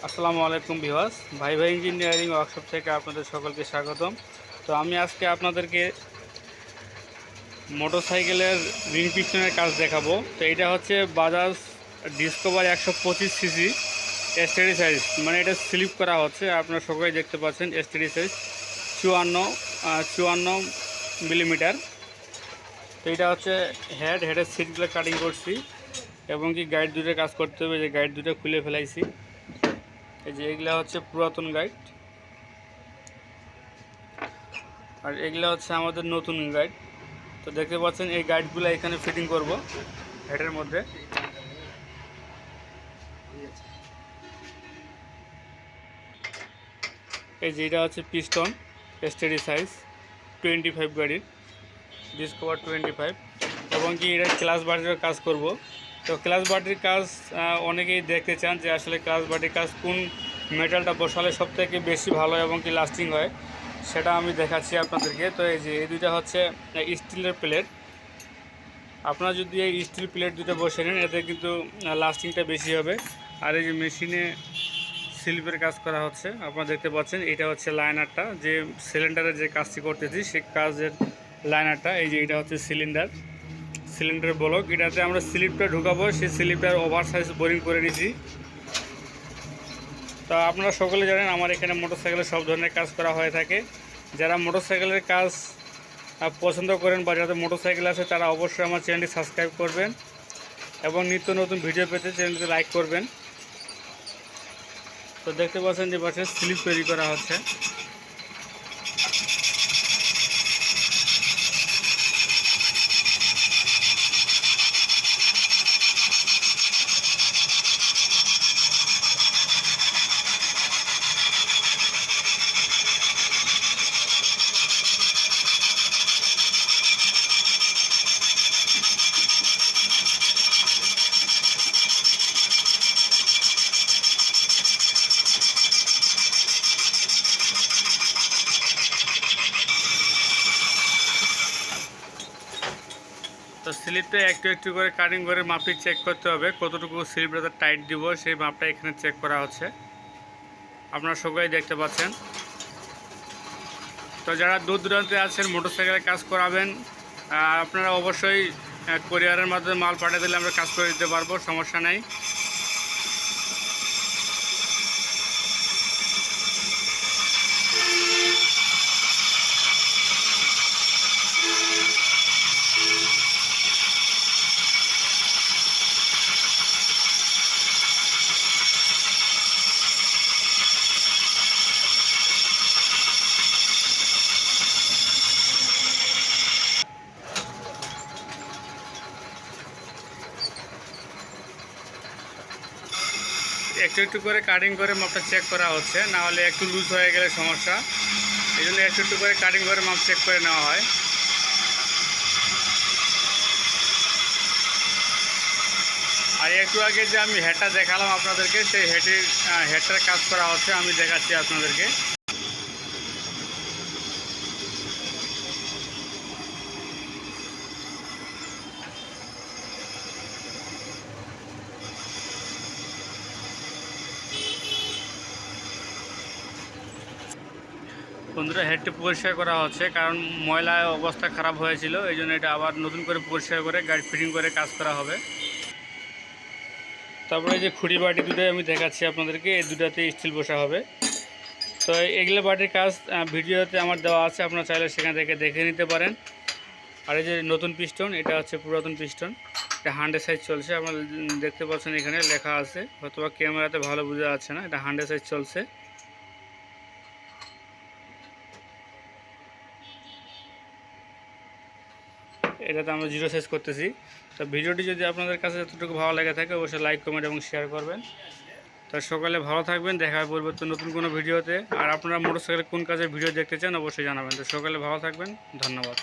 আসসালামু আলাইকুম ভিউয়ার্স, ভাই ভাই ইঞ্জিনিয়ারিং ওয়ার্কশপ থেকে আপনাদের সকলকে স্বাগতম। তো আমি আজকে আপনাদেরকে মোটরসাইকেলের রিং পিস্টনের কাজ দেখাবো। তো এটা হচ্ছে Bajaj discover 125 CC STD size, মানে এটা স্লিপ করা হচ্ছে। আপনারা সকলেই দেখতে পাচ্ছেন এসটিডি সাইজ 54 মিলিমিটার। তো এটা হচ্ছে হেডের সিটগুলো কাটিং করছি এবং কি গাইড দুটো কাজ করতে হবে। যে গাইড দুটো খুলে ফেলাইছি। এই যে এগুলা হচ্ছে পুরাতন গাইড, আর এগুলা হচ্ছে আমাদের নতুন গাইড। তো দেখতে পাচ্ছেন এই গাইডগুলো এখানে ফিটিং করব হেডের মধ্যে। এই যে এটা হচ্ছে পিস্টন এসটিডি সাইজ 25 গাড়ির, ডিসকভার 25, এবং কি এটা ক্লাস বাটির কাজ করব। তো ক্লাস বাটির কাজ অনেকেই দেখতে চান যে আসলে ক্লাস বাটির কাজ কোন মেটালটা বসালে সবথেকে বেশি ভালো এবং কি লাস্টিং হয়, সেটা আমি দেখাচ্ছি আপনাদেরকে। তো এই যে এই দুইটা হচ্ছে স্টিলের প্লেট। আপনারা যদি এই স্টিল প্লেট দুটো বসে নেন, এতে কিন্তু লাস্টিংটা বেশি হবে। আর এই যে মেশিনে স্লিপের কাজ করা হচ্ছে, আপনারা দেখতে পাচ্ছেন এটা হচ্ছে লাইনারটা, যে সিলিন্ডারের যে কাজটি করতেছি সেই কাজের লাইনারটা। এই যে এটা হচ্ছে সিলিন্ডার ব্লক, এটাতে আমরা স্লিপটা ঢুকাবো। সেই স্লিপটার ওভার সাইজ বোরিং করে নিয়েছি। তো আপনারা সকলে জানেন আমার এখানে মোটরসাইকেলের সব ধরনের কাজ করা হয়ে থাকে। যারা মোটরসাইকেলের কাজ পছন্দ করেন বা যাদের মোটরসাইকেল আছে, তারা অবশ্যই আমার চ্যানেলটি সাবস্ক্রাইব করবেন এবং নিত্য নতুন ভিডিও পেতে চ্যানেলটি লাইক করবেন। তো দেখতে পাচ্ছেন যে পাশে স্লিপ তৈরি করা হচ্ছে। তো স্লিপটা একটু একটু করে কাটিং করে মাপটি চেক করতে হবে, কতটুকু স্লিপটা টাইট দিব সেই মাপটা এখানে চেক করা হচ্ছে। আপনারা সকলেই দেখতে পাচ্ছেন। তো যারা দূর দূরান্তে আছেন মোটরসাইকেলে কাজ করাবেন, আপনারা অবশ্যই কোরিয়ারের মাধ্যমে মাল পাঠিয়ে দিলে আমরা কাজ করে দিতে পারবো, সমস্যা নেই। একটু একটু করে কাটিং করে মাপটা চেক করা হচ্ছে, না হলে একটু লুজ হয়ে গেলে সমস্যা। এই জন্য একটু একটু করে কাটিং করে মাপ চেক করে নেওয়া হয়। আর একটু আগে যে আমি হেডটা দেখালাম আপনাদেরকে, সেই হেডটার কাজ করা হচ্ছে, আমি দেখাচ্ছি আপনাদেরকে। বন্ধুরা, হেডটি পরিষ্কার করা হচ্ছে, কারণ ময়লায় অবস্থা খারাপ হয়েছিল, এই জন্য এটা আবার নতুন করে পরিষ্কার করে গাড়ি ফিটিং করে কাজ করা হবে। তারপরে এই যে খুঁড়ি বাটি দুটোই আমি দেখাচ্ছি আপনাদেরকে, এই দুটাতে স্টিল বসা হবে। তো এগুলো বাটির কাজ ভিডিওতে আমার দেওয়া আছে, আপনারা চাইলে সেখান থেকে দেখে নিতে পারেন। আর এই যে নতুন পিস্টন, এটা হচ্ছে পুরাতন পিস্টন, এটা 100 সাইজ চলছে। আপনারা দেখতে পাচ্ছেন এখানে লেখা আছে, হয়তো ক্যামেরাতে ভালো বোঝা যাচ্ছে না, এটা 100 সাইজ চলছে। এটাতে আমরা 0 সাইজ করতেছি। তো ভিডিওটি যদি আপনাদের কাছে এতটুকু ভালো লেগে থাকে, অবশ্যই লাইক, কমেন্ট এবং শেয়ার করবেন। তো সকালে ভালো থাকবেন, দেখা হবে পরবর্তী নতুন কোনো ভিডিওতে। আর আপনারা মোটরসাইকেলে কোন কাজের ভিডিও দেখতে চান অবশ্যই জানাবেন। তো সকালে ভালো থাকবেন, ধন্যবাদ।